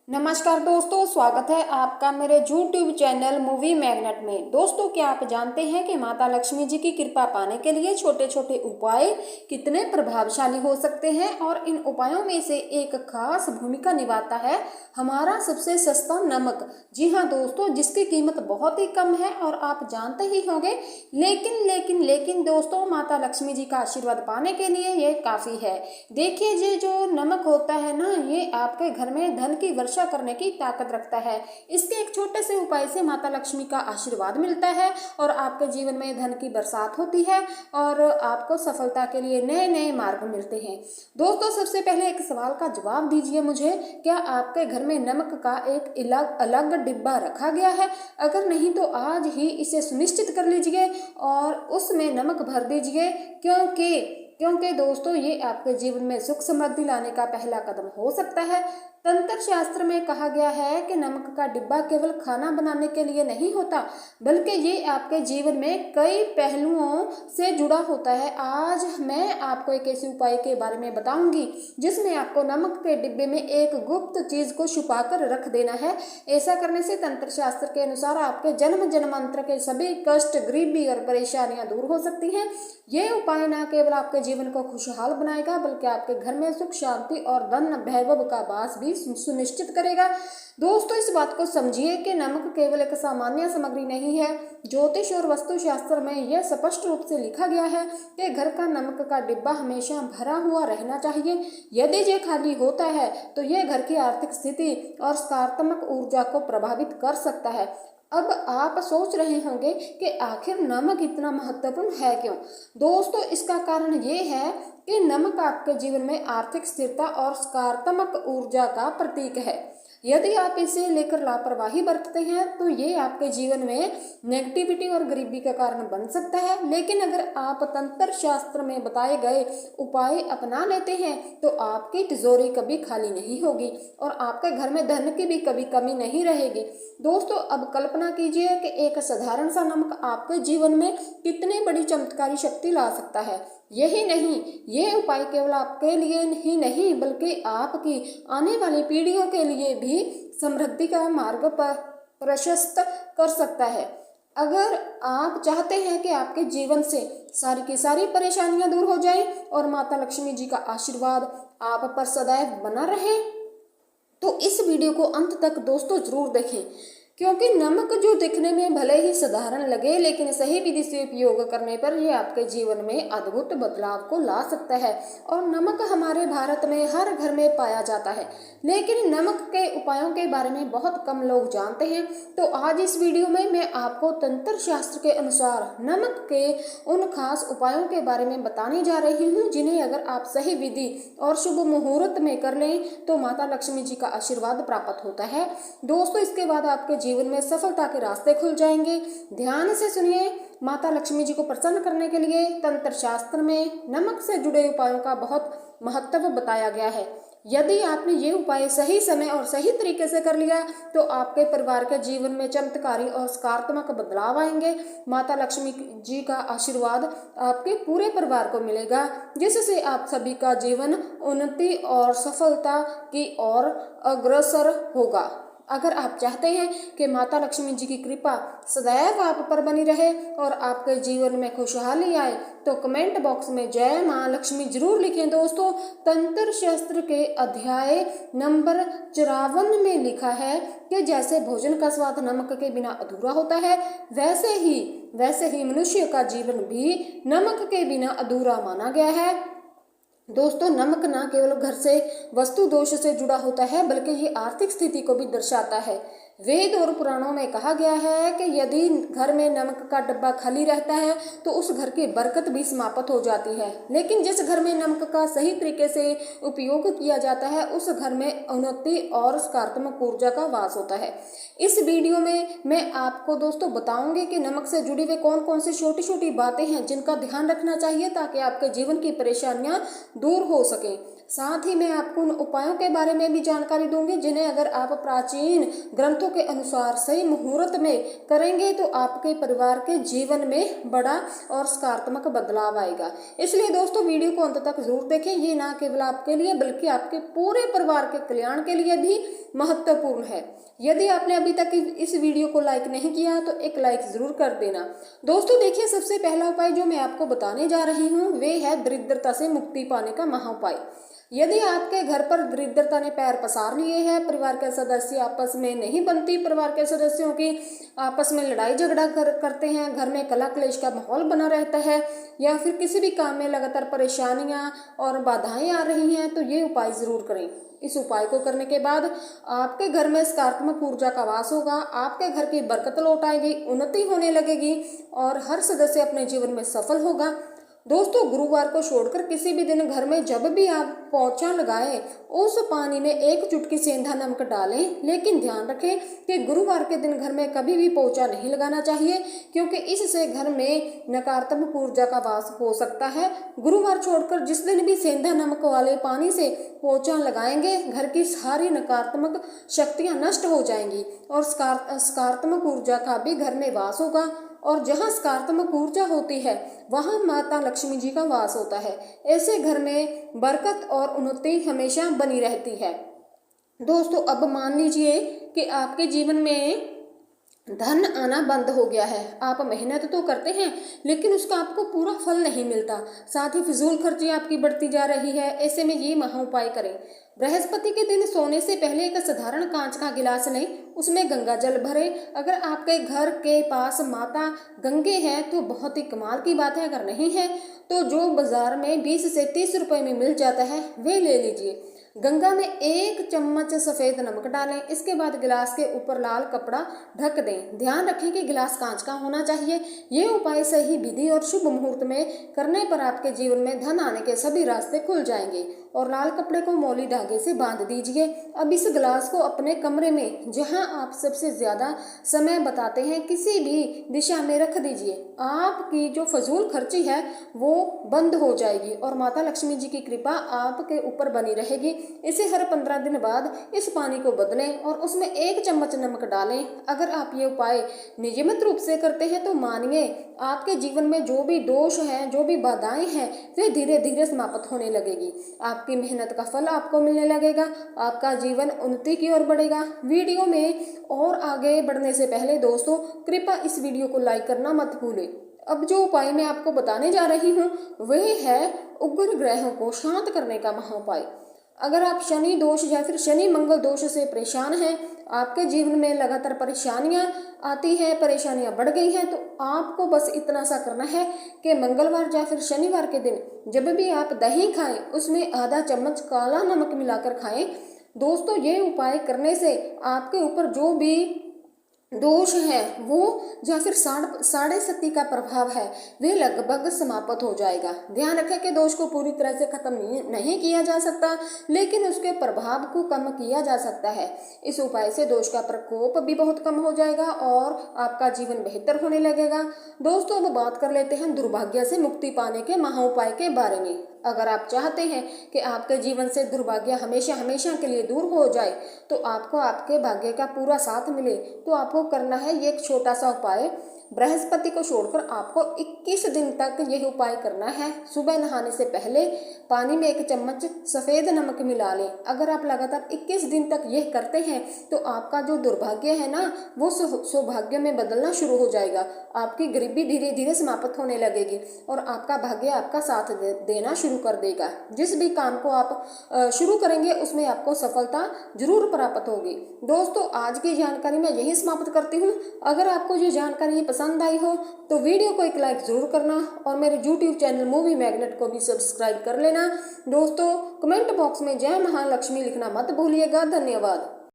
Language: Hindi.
नमस्कार दोस्तों, स्वागत है आपका मेरे यूट्यूब चैनल मूवी मैग्नेट में। दोस्तों, क्या आप जानते हैं कि माता लक्ष्मी जी की कृपा पाने के लिए छोटे छोटे उपाय कितने प्रभावशाली हो सकते हैं, और इन उपायों में से एक खास भूमिका निभाता है हमारा सबसे सस्ता नमक। जी हाँ दोस्तों, जिसकी कीमत बहुत ही कम है और आप जानते ही होंगे। लेकिन दोस्तों, माता लक्ष्मी जी का आशीर्वाद पाने के लिए ये काफ़ी है। देखिए, ये जो नमक होता है ना, ये आपके घर में धन की वर्षा करने की ताकत रखता है। इसके एक छोटे से उपाय से माता लक्ष्मी का आशीर्वाद मिलता है और आपके जीवन में धन की बरसात होती है और आपको सफलता के लिए नए नए मार्ग मिलते हैं। दोस्तों, सबसे पहले एक सवाल का जवाब दीजिए मुझे, क्या आपके घर में नमक का एक अलग डिब्बा रखा गया है? अगर नहीं तो आज ही इसे सुनिश्चित कर लीजिए और उसमें नमक भर दीजिए, क्योंकि दोस्तों, ये आपके जीवन में सुख समृद्धि लाने का पहला कदम हो सकता है। तंत्र शास्त्र में कहा गया है कि नमक का डिब्बा केवल खाना बनाने के लिए नहीं होता, बल्कि ये आपके जीवन में कई पहलुओं से जुड़ा होता है। आज मैं आपको एक ऐसे उपाय के बारे में बताऊंगी जिसमें आपको नमक के डिब्बे में एक गुप्त चीज को छुपा कर रख देना है। ऐसा करने से तंत्र शास्त्र के अनुसार आपके जन्म जन्मांतर के सभी कष्ट, गरीबी और परेशानियां दूर हो सकती हैं। ये उपाय न केवल आपके जीवन को खुशहाल बनाएगा, बल्कि आपके घर में सुख, शांति और धन वैभव का वास भी सुनिश्चित करेगा। दोस्तों, इस बात को समझिए कि नमक केवल एक सामान्य सामग्री नहीं है। ज्योतिष और वास्तु शास्त्र में यह स्पष्ट रूप से लिखा गया है कि घर का नमक का डिब्बा हमेशा भरा हुआ रहना चाहिए। यदि ये खाली होता है तो यह घर की आर्थिक स्थिति और सकारात्मक ऊर्जा को प्रभावित कर सकता है। अब आप सोच रहे होंगे कि आखिर नमक इतना महत्वपूर्ण है क्यों? दोस्तों, इसका कारण ये है कि नमक आपके जीवन में आर्थिक स्थिरता और सकारात्मक ऊर्जा का प्रतीक है। यदि आप इसे लेकर लापरवाही बरतते हैं तो ये आपके जीवन में नेगेटिविटी और गरीबी का कारण बन सकता है। लेकिन अगर आप तंत्र शास्त्र में बताए गए उपाय अपना लेते हैं तो आपकी तिजोरी कभी खाली नहीं होगी और आपके घर में धन की भी कभी कमी नहीं रहेगी। दोस्तों, अब कल्पना कीजिए कि एक साधारण सा नमक आपके जीवन में कितनी बड़ी चमत्कारी शक्ति ला सकता है। यही नहीं, ये उपाय केवल आपके लिए ही नहीं, बल्कि आपकी आने वाली पीढ़ियों के लिए भी समृद्धि का मार्ग प्रशस्त कर सकता है। अगर आप चाहते हैं कि आपके जीवन से सारी की सारी परेशानियां दूर हो जाएं और माता लक्ष्मी जी का आशीर्वाद आप पर सदैव बना रहे, तो इस वीडियो को अंत तक दोस्तों जरूर देखें, क्योंकि नमक जो दिखने में भले ही साधारण लगे, लेकिन सही विधि से उपयोग करने पर यह आपके जीवन में अद्भुत बदलाव को ला सकता है। और नमक हमारे भारत में हर घर में पाया जाता है, लेकिन नमक के उपायों के बारे में बहुत कम लोग जानते हैं। तो आज इस वीडियो में मैं आपको तंत्र शास्त्र के अनुसार नमक के उन खास उपायों के बारे में बताने जा रही हूँ, जिन्हें अगर आप सही विधि और शुभ मुहूर्त में कर लें तो माता लक्ष्मी जी का आशीर्वाद प्राप्त होता है। दोस्तों, इसके बाद आपके जीवन में सफलता के रास्ते खुल जाएंगे। ध्यान से सुनिए। माता लक्ष्मी जी को प्रसन्न करने के लिए तंत्र शास्त्र में नमक से जुड़े उपायों का बहुत महत्व बताया गया है। यदि आपने ये उपाय सही समय और सही तरीके से कर लिया तो आपके परिवार के जीवन में चमत्कारी और सकारात्मक बदलाव आएंगे। माता लक्ष्मी जी का आशीर्वाद आपके पूरे परिवार को मिलेगा, जिससे आप सभी का जीवन उन्नति और सफलता की ओर अग्रसर होगा। अगर आप चाहते हैं कि माता लक्ष्मी जी की कृपा सदैव आप पर बनी रहे और आपके जीवन में खुशहाली आए, तो कमेंट बॉक्स में जय मां लक्ष्मी जरूर लिखें। दोस्तों, तंत्र शास्त्र के अध्याय नंबर 54 में लिखा है कि जैसे भोजन का स्वाद नमक के बिना अधूरा होता है, वैसे ही मनुष्य का जीवन भी नमक के बिना अधूरा माना गया है। दोस्तों, नमक न केवल घर से वस्तु दोष से जुड़ा होता है, बल्कि ये आर्थिक स्थिति को भी दर्शाता है। वेद और पुराणों में कहा गया है कि यदि घर में नमक का डब्बा खाली रहता है तो उस घर की बरकत भी समाप्त हो जाती है। लेकिन जिस घर में नमक का सही तरीके से उपयोग किया जाता है, उस घर में उन्नति और सकारात्मक ऊर्जा का वास होता है। इस वीडियो में मैं आपको दोस्तों बताऊंगी कि नमक से जुड़ी हुई कौन कौन सी छोटी छोटी बातें हैं जिनका ध्यान रखना चाहिए ताकि आपके जीवन की परेशानियां दूर हो सकें। साथ ही मैं आपको उन उपायों के बारे में भी जानकारी दूंगी जिन्हें अगर आप प्राचीन ग्रंथों के अनुसार सही मुहूर्त में करेंगे तो आपके परिवार के जीवन में बड़ा और सकारात्मक बदलाव आएगा। इसलिए दोस्तों, वीडियो को अंत तक जरूर देखें। ये ना केवल आपके लिए बल्कि आपके पूरे परिवार के कल्याण के लिए भी महत्वपूर्ण है। यदि आपने अभी तक इस वीडियो को लाइक नहीं किया तो एक लाइक जरूर कर देना। दोस्तों देखिए, सबसे पहला उपाय जो मैं आपको बताने जा रही हूँ वे है दरिद्रता से मुक्ति पाने का महाउपाय। यदि आपके घर पर दरिद्रता ने पैर पसार लिए हैं, परिवार के सदस्य आपस में नहीं बनती, परिवार के सदस्यों की आपस में लड़ाई झगड़ा करते हैं, घर में कलह क्लेश का माहौल बना रहता है, या फिर किसी भी काम में लगातार परेशानियां और बाधाएं आ रही हैं, तो ये उपाय जरूर करें। इस उपाय को करने के बाद आपके घर में सकारात्मक ऊर्जा का वास होगा, आपके घर की बरकत लौट आएगी, उन्नति होने लगेगी और हर सदस्य अपने जीवन में सफल होगा। दोस्तों गुरुवार को छोड़कर किसी भी दिन घर में जब भी आप पोछा लगाएं, उस पानी में एक चुटकी सेंधा नमक डालें, लेकिन ध्यान रखें कि गुरुवार के दिन घर में कभी भी पोछा नहीं लगाना चाहिए, क्योंकि इससे घर में नकारात्मक ऊर्जा का वास हो सकता है। गुरुवार छोड़कर जिस दिन भी सेंधा नमक वाले पानी से पोछा लगाएंगे, घर की सारी नकारात्मक शक्तियां नष्ट हो जाएंगी और सकारात्मक ऊर्जा का भी घर में वास होगा। और जहाँ सकारात्मक ऊर्जा होती है वहाँ माता लक्ष्मी जी का वास होता है। ऐसे घर में बरकत और उन्नति हमेशा बनी रहती है। दोस्तों अब मान लीजिए कि आपके जीवन में धन आना बंद हो गया है, आप मेहनत तो करते हैं लेकिन उसका आपको पूरा फल नहीं मिलता, साथ ही फिजूल खर्ची आपकी बढ़ती जा रही है। ऐसे में ये महा उपाय करें। बृहस्पति के दिन सोने से पहले एक साधारण कांच का गिलास लें, उसमें गंगा जल भरें। अगर आपके घर के पास माता गंगे हैं तो बहुत ही कमाल की बात है, अगर नहीं है तो जो बाजार में 20 से 30 रुपए में मिल जाता है वे ले लीजिए। गंगा में 1 चम्मच सफ़ेद नमक डालें, इसके बाद गिलास के ऊपर लाल कपड़ा ढक दें। ध्यान रखें कि गिलास कांच का होना चाहिए। ये उपाय सही विधि और शुभ मुहूर्त में करने पर आपके जीवन में धन आने के सभी रास्ते खुल जाएंगे। और लाल कपड़े को मौली धागे से बांध दीजिए। अब इस गिलास को अपने कमरे में, जहां आप सबसे ज्यादा समय बताते हैं, किसी भी दिशा में रख दीजिए। आपकी जो फजूल खर्ची है वो बंद हो जाएगी और माता लक्ष्मी जी की कृपा आपके ऊपर बनी रहेगी। इसे हर 15 दिन बाद इस पानी को बदलें और उसमें 1 चम्मच नमक डालें। अगर आप ये उपाय नियमित रूप से करते हैं तो मानिए आपके जीवन में जो भी दोष हैं, जो भी बाधाएं हैं, वे धीरे धीरे समाप्त होने लगेगी। आपकी मेहनत का फल आपको मिलने लगेगा, आपका जीवन उन्नति की ओर बढ़ेगा। वीडियो में और आगे बढ़ने से पहले दोस्तों कृपया इस वीडियो को लाइक करना मत भूलें। अब जो उपाय मैं आपको बताने जा रही हूँ वह है उग्र ग्रहों को शांत करने का महाउपाय। अगर आप शनि दोष या फिर शनि मंगल दोष से परेशान हैं, आपके जीवन में लगातार परेशानियां आती हैं, परेशानियां बढ़ गई हैं, तो आपको बस इतना सा करना है कि मंगलवार या फिर शनिवार के दिन जब भी आप दही खाएं उसमें आधा चम्मच काला नमक मिलाकर खाएं। दोस्तों ये उपाय करने से आपके ऊपर जो भी दोष है वो या फिर साढ़े शक्ति का प्रभाव है वे लगभग समाप्त हो जाएगा। ध्यान रखें कि दोष को पूरी तरह से खत्म नहीं किया जा सकता, लेकिन उसके प्रभाव को कम किया जा सकता है। इस उपाय से दोष का प्रकोप भी बहुत कम हो जाएगा और आपका जीवन बेहतर होने लगेगा। दोस्तों अब बात कर लेते हैं दुर्भाग्य से मुक्ति पाने के महाउपाय के बारे में। अगर आप चाहते हैं कि आपके जीवन से दुर्भाग्य हमेशा हमेशा के लिए दूर हो जाए, तो आपको आपके भाग्य का पूरा साथ मिले, तो आपको करना है ये एक छोटा सा उपाय। बृहस्पति को छोड़कर आपको 21 दिन तक यह उपाय करना है। सुबह नहाने से पहले पानी में 1 चम्मच सफ़ेद नमक मिला लें। अगर आप लगातार 21 दिन तक यह करते हैं तो आपका जो दुर्भाग्य है ना वो सौभाग्य में बदलना शुरू हो जाएगा। आपकी गरीबी धीरे धीरे समाप्त होने लगेगी और आपका भाग्य आपका साथ देना शुरू कर देगा। जिस भी काम को आप शुरू करेंगे उसमें आपको सफलता जरूर प्राप्त होगी। दोस्तों आज की जानकारी मैं यही समाप्त करती हूँ। अगर आपको ये जानकारी पसंद आई हो तो वीडियो को एक लाइक जरूर करना और मेरे YouTube चैनल मूवी मैग्नेट को भी सब्सक्राइब कर लेना। दोस्तों कमेंट बॉक्स में जय महालक्ष्मी लिखना मत भूलिएगा। धन्यवाद।